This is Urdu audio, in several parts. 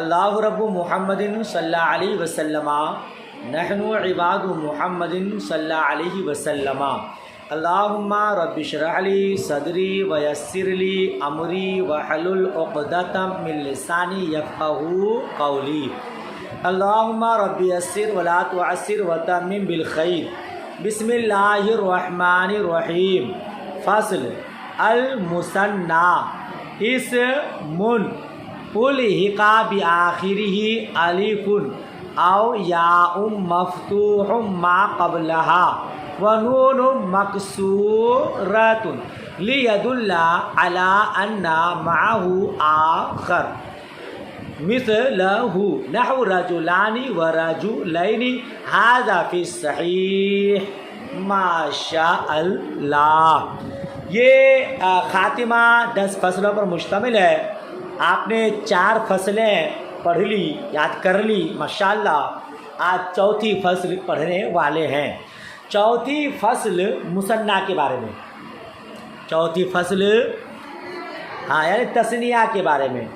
اللہ رب محمد صلی اللہ علیہ وسلم نحن عباد محمد صلی اللہ علیہ وسلم اللہم رب اشرح لی صدری ویسر لی امری واحلل عقدۃ من لسانی یفقہوا قولی اللہم رب یسر ولا تعسر وتمم بالخیر بسم اللہ الرحمن الرحیم فصل المثنى اسم الحق بآخرہ الف او یاء مفتوح ما قبلها ونون مکسورۃ لیدل علی ان معه آخر مثلہ نحو رجلان ورجلین ھذا فی الصحیح ماشاء اللہ۔ یہ خاتمہ 10 فصلوں پر مشتمل ہے۔ آپ نے 4 فصلیں پڑھ لی، یاد کر لی ماشاءاللہ۔ آج چوتھی فصل پڑھنے والے ہیں۔ چوتھی فصل مثنیٰ کے بارے میں، چوتھی فصل یعنی تثنیہ کے بارے میں۔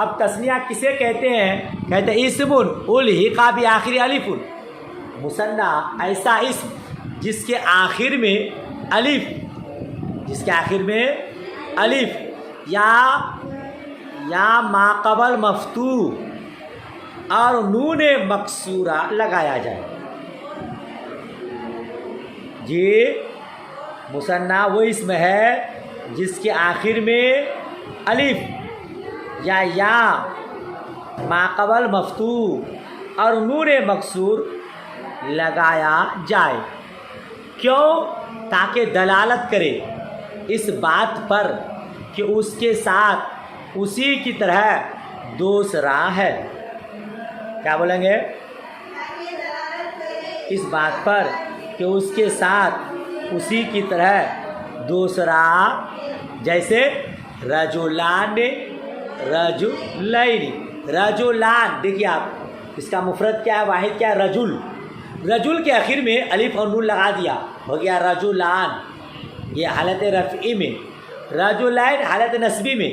اب تثنیہ کسے کہتے ہیں؟ کہتے ہیں اسم الحق بآخر الف، مثنیٰ ایسا اسم جس کے آخر میں الف، جس کے آخر میں الف یا ما قبل مفتوح اور نون مکسورہ لگایا جائے۔ جی مثنیٰ وہ اسم ہے جس کے آخر میں الف یا ما قبل مفتوح اور نون مکسور لگایا جائے۔ کیوں؟ تاکہ دلالت کرے اس بات پر کہ اس کے ساتھ اسی کی طرح دوسرا ہے۔ کیا بولیں گے؟ اس بات پر کہ اس کے ساتھ اسی کی طرح دوسرا، جیسے رجلان رجلین، رجلان دیکھیے آپ اس کا مفرد کیا ہے، واحد کیا ہے؟ رجل۔ رجل کے آخر میں الف اور نون لگا دیا، ہو گیا رجلان، یہ حالت رفعی میں۔ رجلین حالت نصبی میں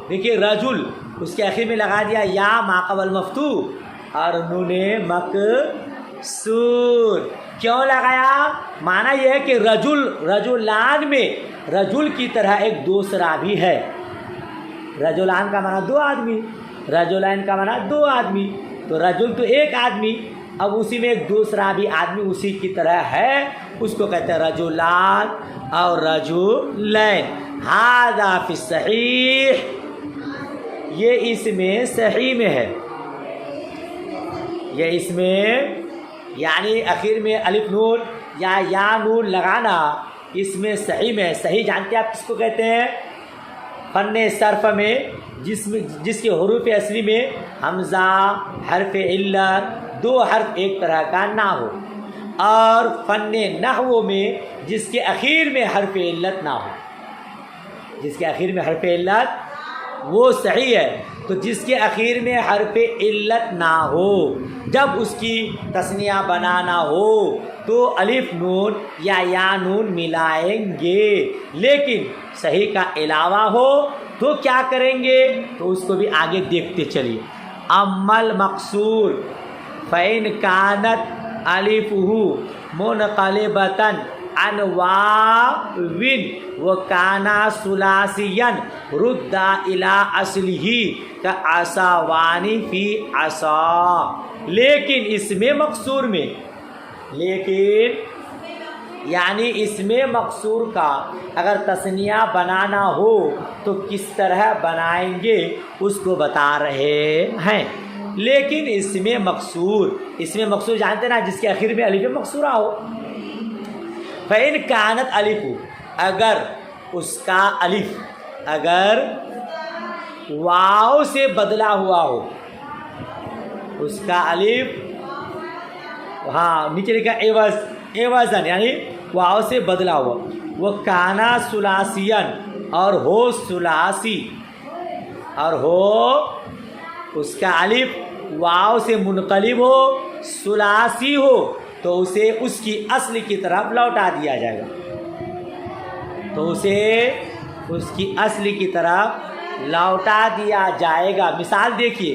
دیکھیے رجل، اس کے آخر میں لگا دیا یا ما قبل مفتوح اور نون مکسور۔ کیوں لگایا؟ معنی یہ ہے کہ رجلان میں رجل کی طرح ایک دوسرا بھی ہے۔ رجلان کا معنی 2 آدمی، رجلین کا معنی 2 آدمی، تو رجل تو ایک آدمی، اب اسی میں ایک دوسرا بھی آدمی اسی کی طرح ہے، اس کو کہتے ہیں رجلان اور رجلین۔ ھذا فی الصحیح، یہ اس میں صحیح میں ہے، یہ اس میں یعنی آخر میں الف نون یا نون لگانا اس میں صحیح میں ہے۔ صحیح جانتے ہیں آپ کس کو کہتے ہیں؟ فن صرف میں جس کے حروف اصلی میں حمزہ، حرف علت، 2 حرف ایک طرح کا نہ ہو، اور فن نحو میں جس کے اخیر میں حرف علت نہ ہو، جس کے اخیر میں حرف علت وہ صحیح ہے۔ تو جس کے اخیر میں حرف علت نہ ہو، جب اس کی تثنیہ بنانا ہو تو الف نون یا نون ملائیں گے، لیکن صحیح کا علاوہ ہو تو کیا کریں گے؟ تو اس کو بھی آگے دیکھتے چلیے۔ امل مقصور فإن كانت الفه منقلبة عن واو وكان ثلاثيا رد الى اصله كعصوان في عصا، لیکن اس میں مقصور میں، لیکن یعنی اس میں مقصور کا اگر تثنیہ بنانا ہو تو کس طرح بنائیں گے اس کو بتا رہے ہیں۔ لیکن اس میں مقصور جانتے نا جس کے آخر میں الف مقصورہ ہو۔ فإن كانت الف، اگر اس کا الف اگر واو سے بدلا ہوا ہو، اس کا الف نیچے لکھا ایوازن یعنی واو سے بدلا ہوا، وہ کانا ثلاثین اور ہو ثلاثی، اور ہو اس کا الف واو سے منقلب ہو، ثلاثی ہو، تو اسے اس کی اصل کی طرف لوٹا دیا جائے گا، تو اسے اس کی اصل کی طرف لوٹا دیا جائے گا۔ مثال دیکھیے،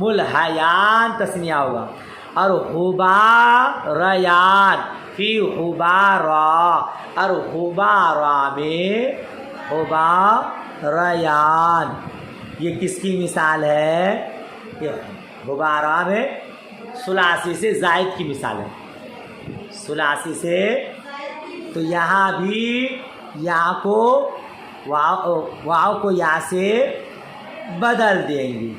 ملحیان تسنیہ ہوگا، اور حباریان فی حبارا، اور حبارا میں حباریان، یہ کس کی مثال ہے؟ یہ حبارا میں ثلاثی سے زائد کی مثال ہے، ثلاثی سے، تو یہاں بھی یا کو واو کو یا سے بدل دیں گے۔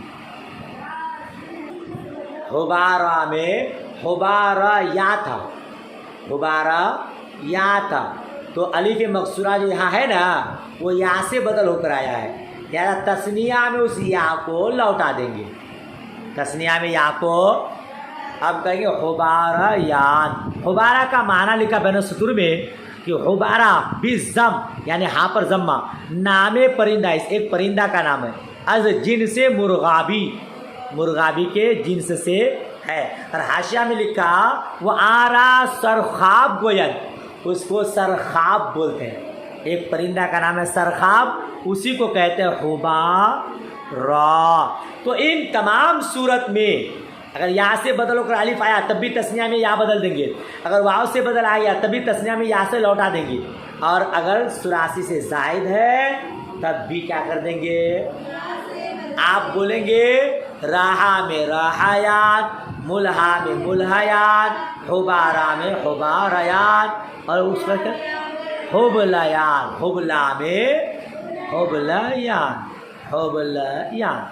حبارہ میں حبارہ یا تھا، حبارہ یا تھا، تو الف مکسورہ جو یہاں ہے نا وہ یا سے بدل ہو کر آیا ہے، لہٰذا تثنیہ میں اس یا کو لوٹا دیں گے، تثنیہ میں یا کو اب کہیں گے حبارہ یان۔ حبارہ کا معنی لکھا بین السطور میں کہ حبارہ بالضم یعنی ہاں پر ضمہ، نام پرندہ، اس ایک پرندہ کا نام ہے، از جنس مرغابی، مرغابی کے جنس سے ہے، اور حاشیہ میں لکھا وہ آرا سرخاب گوید، اس کو سرخاب بولتے ہیں، ایک پرندہ کا نام ہے سرخاب، اسی کو کہتے ہیں حبارہ۔ تو ان تمام صورت میں اگر یا سے بدل ہو کر الف آیا تب بھی تثنیہ میں یا بدل دیں گے، اگر واو سے بدل آیا تب بھی تثنیہ میں یا سے لوٹا دیں گے، اور اگر ثلاثی سے زائد ہے تب بھی کیا کر دیں گے؟ آپ بولیں گے راہا میں راہیان، ملہا میں ملہیان، حبارہ میں حباریان، اور اس وقت حبلیان، حبلا میں حبلیان، حبلیان،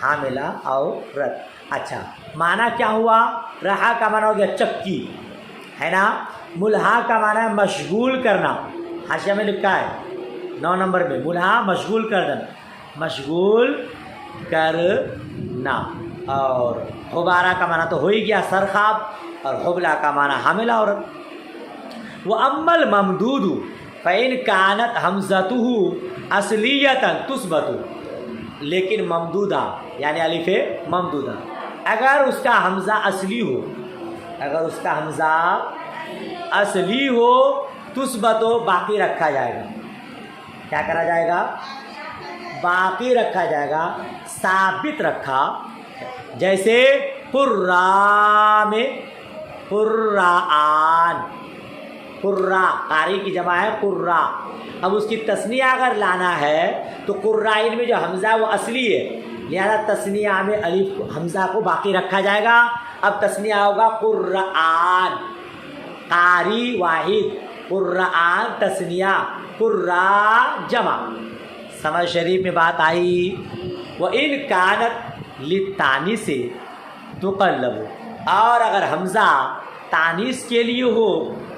حاملہ عورت۔ اچھا معنی کیا ہوا؟ رہا کا معنی ہو گیا چکی ہے نا، ملہا کا معنی ہے مشغول کرنا، حاشیہ میں لکھا ہے 9 نمبر میں، ملہا مشغول کر دینا، مشغول کرنا، اور حبارہ کا معنی تو ہو ہی گیا سرخاب، اور حبلہ کا معنی حاملہ عورت۔ وَأَمَّا الْمَمْدُودُ فَإِنْ كَانَتْ حَمْزَتُهُ أَصْلِيَّةً تُثْبَتُ، لیکن ممدودہ یعنی الف ممدودہ اگر اس کا حمزہ اصلی ہو، اگر اس کا حمزہ اصلی ہو تثبت ہو، باقی رکھا جائے گا، کیا کرا جائے گا؟ باقی رکھا جائے گا، ثابت رکھا، جیسے قرآ میں قرآن، قرآ قاری کی جمع ہے قرآ، اب اس کی تثنیہ اگر لانا ہے تو قرائن میں جو حمزہ وہ اصلی ہے، لہذا تثنیہ میں الف حمزہ کو باقی رکھا جائے گا، اب تثنیہ ہوگا قرآن، قاری واحد، قرآن تثنیہ، قرآ جمع۔ سمجھ شریف میں بات آئی؟ وَإِنْ كَانَتْ لِلتَّانِیثِ تُقَلَّبُ، اور اگر حمزہ تانیث کے لیے ہو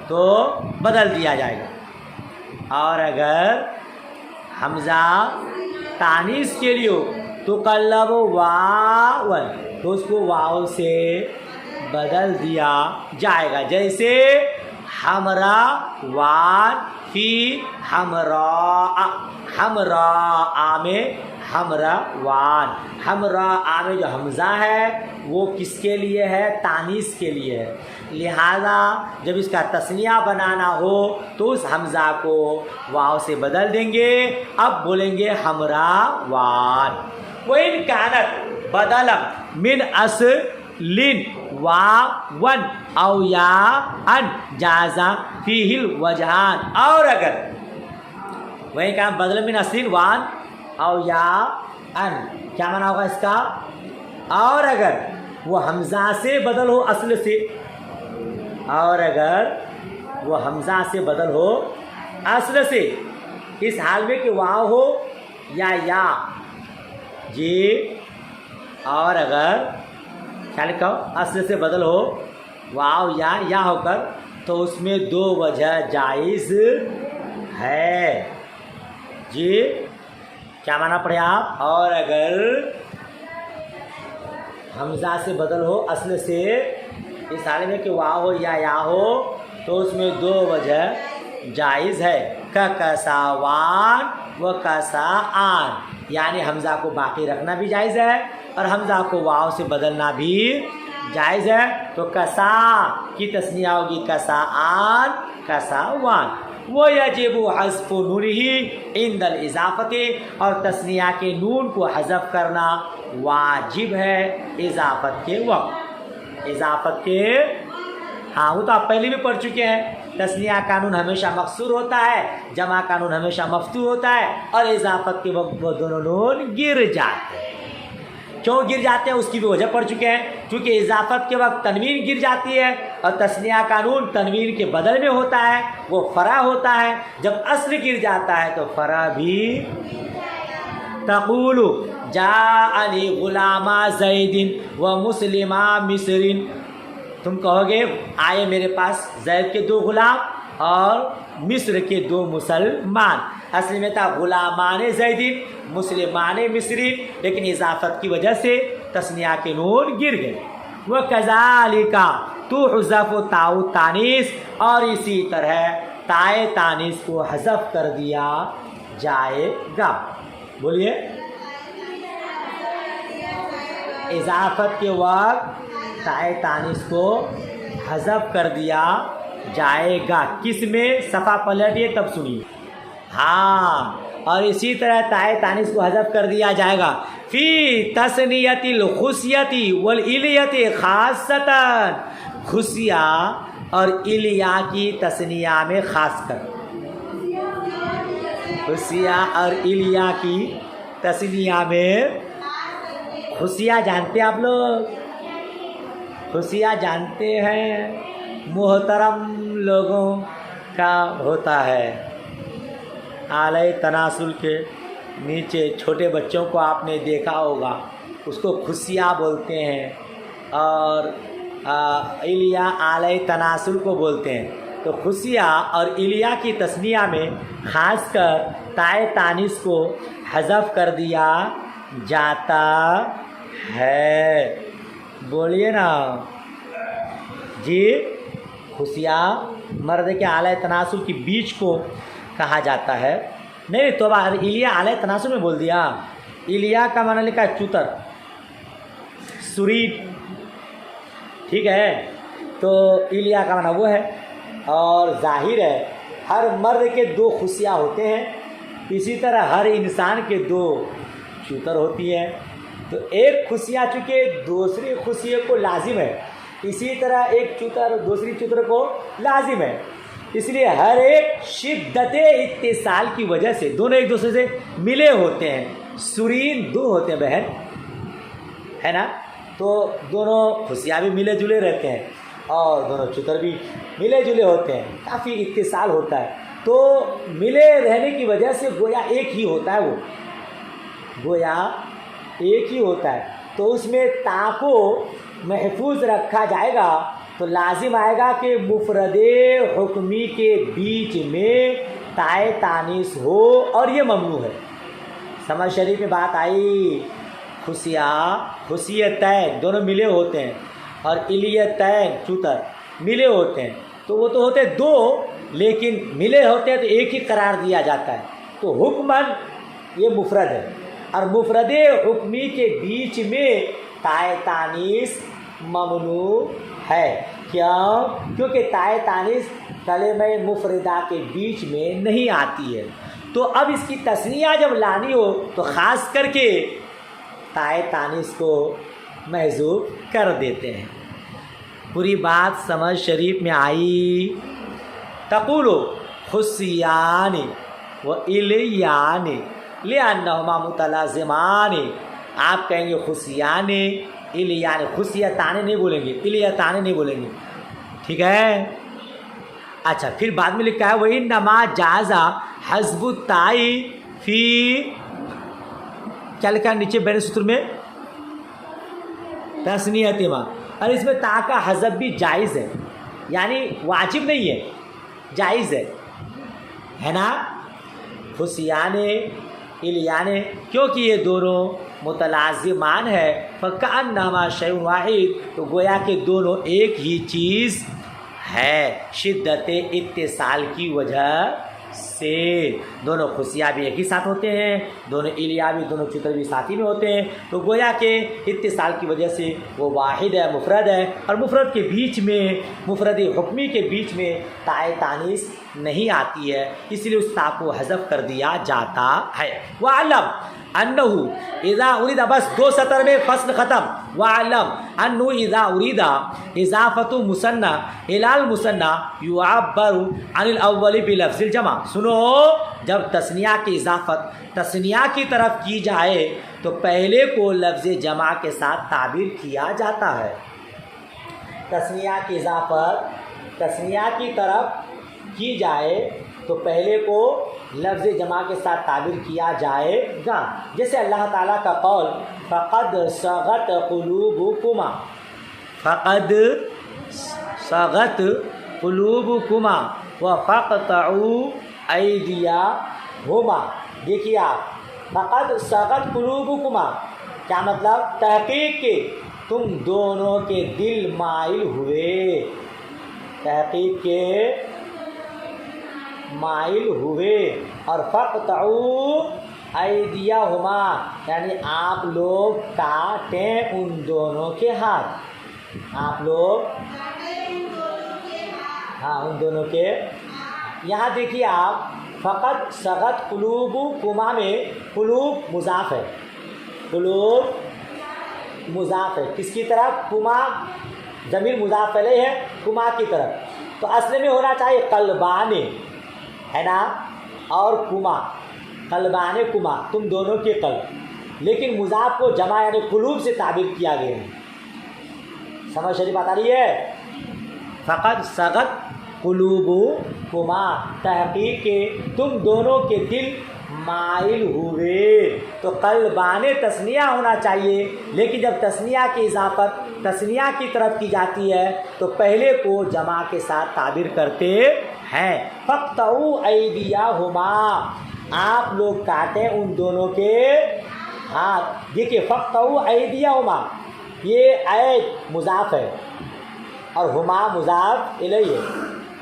تو بدل دیا جائے گا، اور اگر حمزہ تانیث کے لیے ہو تقلب واون، تو اس کو واو سے بدل دیا جائے گا، جیسے ہمرا وان فی ہمراء، ہمراء میں ہمرا وان، ہمراء میں جو حمزہ ہے وہ کس کے لیے ہے؟ تانیث کے لیے ہے، لہذا جب اس کا تثنیہ بنانا ہو تو اس حمزہ کو واو سے بدل دیں گے، اب بولیں گے ہمراء وان۔ وَإِنْ كَانَتْ بَدَلًا مِنْ أَصْلٍ وَاوًا أَوْ يَاءً جَازَ فِيهِ الْوَجْهَانِ، اور اگر وہی کہا بدل من اصل وان او یا ان، کیا معنی ہوگا اس کا؟ اور اگر وہ حمزہ سے بدل ہو اصل سے، اور اگر وہ حمزہ سے بدل ہو اصل سے، اس حال میں کہ واو ہو یا جی، اور اگر کیا لکھا ہو اصل سے بدل ہو واو یا ہو کر، تو اس میں 2 وجہ جائز ہے جی، کیا مانا پڑے آپ؟ اور اگر حمزہ سے بدل ہو اصل سے، اس حال میں کہ واو ہو یا ہو، تو اس میں 2 وجہ جائز ہے، کساوان و کساآن، یعنی حمزہ کو باقی رکھنا بھی جائز ہے اور حمزہ کو واو سے بدلنا بھی جائز ہے، تو کسا کی تثنیہ ہوگی کساآن کساوان، وہ یجب حذف نونہ عند الاضافۃ، اور تثنیہ کے نون کو حذف کرنا واجب ہے اضافت کے وقت، اضافت کے، ہاں وہ تو آپ پہلے بھی پڑھ چکے ہیں، تثنیہ قانون ہمیشہ مقصور ہوتا ہے، جمع قانون ہمیشہ مفتوح ہوتا ہے، اور اضافت کے وقت وہ دونوں نون گر جاتے ہیں۔ کیوں گر جاتے ہیں اس کی بھی وجہ پڑھ چکے ہیں، کیونکہ اضافت کے وقت تنوین گر جاتی ہے، اور تثنیہ قانون تنوین کے بدل میں ہوتا ہے، وہ فرع ہوتا ہے، جب اصل گر جاتا ہے تو فرع بھی۔ تقول جاءنی غلام زید و مسلم مصر، تم کہو گے آئے میرے پاس زید کے 2 غلام اور مصر کے 2 مسلمان، اصل میں تھا غلامان زیدین مسلمان مصری، لیکن اضافت کی وجہ سے تثنیہ کے نون گر گئے۔ وَكَذَلِكَ تُحْذَفُ تاء التانیث، اور اسی طرح تائے تانیث کو حذف کر دیا جائے گا۔ بولیے، اضافت کے وقت تائے تانیث کو حذف کر دیا جائے گا، کس میں؟ صفحہ پلٹیے تب سنیے، ہاں، اور اسی طرح تائے تانیث کو حذف کر دیا جائے گا فی تثنیۃ الخصیۃ والالیۃ خاصۃ، خصیہ اور الیہ کی تثنیہ میں خاص کر، خصیہ اور الیہ کی تثنیہ میں، خصیہ جانتے آپ لوگ؟ خصیہ جانتے ہیں، محترم لوگوں کا ہوتا ہے، اعلی تناسل کے نیچے چھوٹے بچوں کو آپ نے دیکھا ہوگا، اس کو خصیہ بولتے ہیں، اور الیہ اعلی تناسل کو بولتے ہیں۔ تو خصیہ اور الیہ کی تثنیہ میں خاص کر تائے تانیث کو حذف کر دیا جاتا ہے۔ بولیے نا جی، خصیہ مرد کے اعلی تناسل کی بیچ کو کہا جاتا ہے، نہیں تو الیہ اعلی تناسل میں بول دیا، الیہ کا معنی لکھا ہے چتر، سرید، ٹھیک ہے، تو الیہ کا معنی وہ ہے، اور ظاہر ہے ہر مرد کے 2 خصیہ ہوتے ہیں، اسی طرح ہر انسان کے 2 چتر ہوتی ہیں، تو ایک خصیہ چونکہ دوسری خصیے کو لازم ہے، اسی طرح ایک چتر دوسری چتر کو لازم ہے، اس لیے ہر ایک شدت اتصال کی وجہ سے دونوں ایک دوسرے سے ملے ہوتے ہیں، سرین 2 ہوتے ہیں بہن، ہے نا، تو دونوں خصیہ بھی ملے جلے رہتے ہیں، اور دونوں چتر بھی ملے جلے ہوتے ہیں، کافی اتصال ہوتا ہے، تو ملے رہنے کی وجہ سے گویا ایک ہی ہوتا ہے، وہ گویا ایک ہی ہوتا ہے، تو اس میں تا کو محفوظ رکھا جائے گا تو لازم آئے گا کہ مفرد حکمی کے بیچ میں تائے تانیث ہو، اور یہ ممنوع ہے۔ سمجھ شریف میں بات آئی؟ خصیتین دونوں ملے ہوتے ہیں، اور الیتین چتر ملے ہوتے ہیں، تو وہ تو ہوتے 2 لیکن ملے ہوتے ہیں تو ایک ہی قرار دیا جاتا ہے، تو حکماً یہ مفرد ہے، اور مفرد حکمی کے بیچ میں تائے تانیث ممنوع ہے، کیونکہ تائے تانیث کلمہ مفردہ کے بیچ میں نہیں آتی ہے، تو اب اس کی تثنیہ جب لانی ہو تو خاص کر کے تائے تانیث کو محذوف کر دیتے ہیں۔ پوری بات سمجھ شریف میں آئی؟ تقول خصیان و الیان لأنہما متلازمان، آپ کہیں گے خصیان الیان، خصیتان نہیں بولیں گے، الیتان نہیں بولیں گے، ٹھیک ہے؟ اچھا، پھر بعد میں لکھا ہے وَإِنَّمَا جَازَ حَذْفُ التَّاءِ فِي، کیا لکھا ہے نیچے بین سطر میں؟ تثنیۃ، اور اس میں تا کا حذف بھی جائز ہے، یعنی واجب نہیں ہے، جائز ہے نا، خصیان الیان، کیونکہ یہ دونوں متلازمان ہے، فَكَأَنَّمَا شَيْءٌ وَاحِدٌ، تو گویا کہ دونوں ایک ہی چیز ہے، شدت اتصال کی وجہ سے دونوں خصیہ بھی ایک ہی ساتھ ہوتے ہیں، دونوں الیہ بھی، دونوں چتر بھی ساتھی میں ہوتے ہیں، تو گویا کہ اتصال کی وجہ سے وہ واحد ہے، مفرد ہے، اور مفرد کے بیچ میں، مفرد حکمی کے بیچ میں تائے تانیث نہیں آتی ہے، اس لیے اس تا کو حذف کر دیا جاتا ہے۔ وَعَلَمْ أَنَّهُ اذا اريد، بس 2 سطر میں فصل ختم۔ وَعَلَمْ أَنَّهُ اذا اريد اضافة مثنى الى المثنى يعبر عن الاول بلفظ الجمع۔ سنو، جب تثنیہ کی اضافت تثنیہ کی طرف کی جائے تو پہلے کو لفظ جمع کے ساتھ تعبیر کیا جاتا ہے۔ تثنیہ کی اضافت تثنیہ کی طرف کی جائے تو پہلے کو لفظ جمع کے ساتھ تعبیر کیا جائے گا، جیسے اللہ تعالیٰ کا قول فقد صغت قلوبکما، فقد صغت قلوبکما وفقطعوا ایدیہما۔ دیکھیے آپ، فقد صغت قلوبکما کیا مطلب؟ تحقیق کے تم دونوں کے دل مائل ہوئے، تحقیق کے مائل ہوئے، اور فقطعوا ایدیہما یعنی آپ لوگ کاٹیں ان دونوں کے ہاتھ، آپ لوگ ان دونوں کے۔ یہاں دیکھیے آپ، فقط صغت قلوبکما میں قلوب مضاف ہے، قلوب مضاف ہے، کس کی طرف؟ کما، ضمیر مضاف الیہ ہے کما کی طرف، تو اصل میں ہونا چاہیے قلبان ہے نا، اور کما، قلبان کما، تم دونوں کے قلب، لیکن مضاف کو جمع یعنی قلوب سے تعبیر کیا گیا ہے۔ سمجھ شریف بتا رہی ہے؟ فقط صغت قلوبکما، تحقیق کے تم دونوں کے دل مائل ہوئے، تو قلبان تثنیہ ہونا چاہیے، لیکن جب تثنیہ کی اضافت تثنیہ کی طرف کی جاتی ہے تو پہلے کو جمع کے ساتھ تعبیر کرتے ہیں۔ فقطعوا ایدیہما، آپ لوگ کاٹیں ان دونوں کے ہاتھ۔ دیکھیے فقطعوا ایدیہما، یہ عید مضاف ہے اور ہما مضاف الیہ ہے،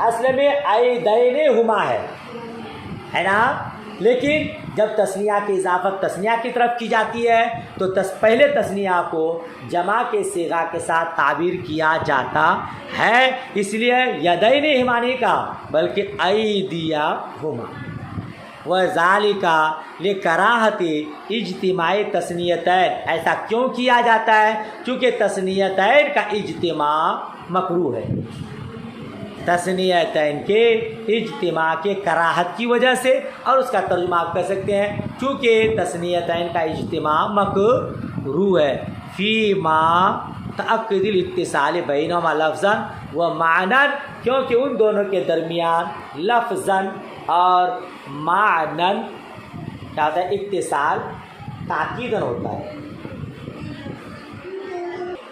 اصل میں ایدینہما ہے نا، لیکن جب تثنیہ کی اضافت تثنیہ کی طرف کی جاتی ہے تو پہلے تثنیہ کو جمع کے صیغہ کے ساتھ تعبیر کیا جاتا ہے، اس لیے یدینہما نہیں کہا بلکہ ایدیہما۔ وذالک لکراہۃ اجتماع تثنیتین، ایسا کیوں کیا جاتا ہے؟ چونکہ تثنیتین کا اجتماع مکروہ ہے، تثنیتین کے اجتماع کے کراہت کی وجہ سے، اور اس کا ترجمہ آپ کہہ سکتے ہیں چونکہ تثنیتین کا اجتماع مکروہ ہے، فی ما تأکد الاتصال بینہما لفظاً و معنی، کیونکہ ان دونوں کے درمیان لفظاً اور معنی کیا ہوتا ہے؟ اتصال تاکیداً ہوتا ہے۔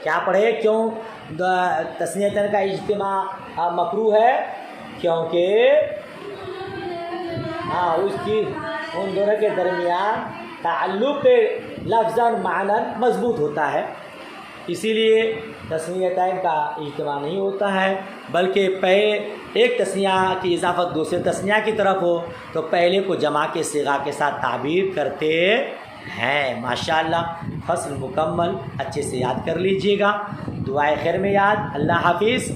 کیا پڑھے؟ کیوں تثنیتین کا اجتماع مکروہ ہے؟ کیونکہ اس کی ان دونوں کے درمیان تعلق لفظاً معنی مضبوط ہوتا ہے، اسی لیے تثنیتین کا اجتماع نہیں ہوتا ہے، بلکہ ایک تثنیہ کی اضافت دوسرے تثنیہ کی طرف ہو تو پہلے کو جمع کے صیغہ کے ساتھ تعبیر کرتے ہیں۔ ماشاءاللہ، فصل مکمل، اچھے سے یاد کر لیجئے گا، دعائے خیر میں یاد۔ اللہ حافظ۔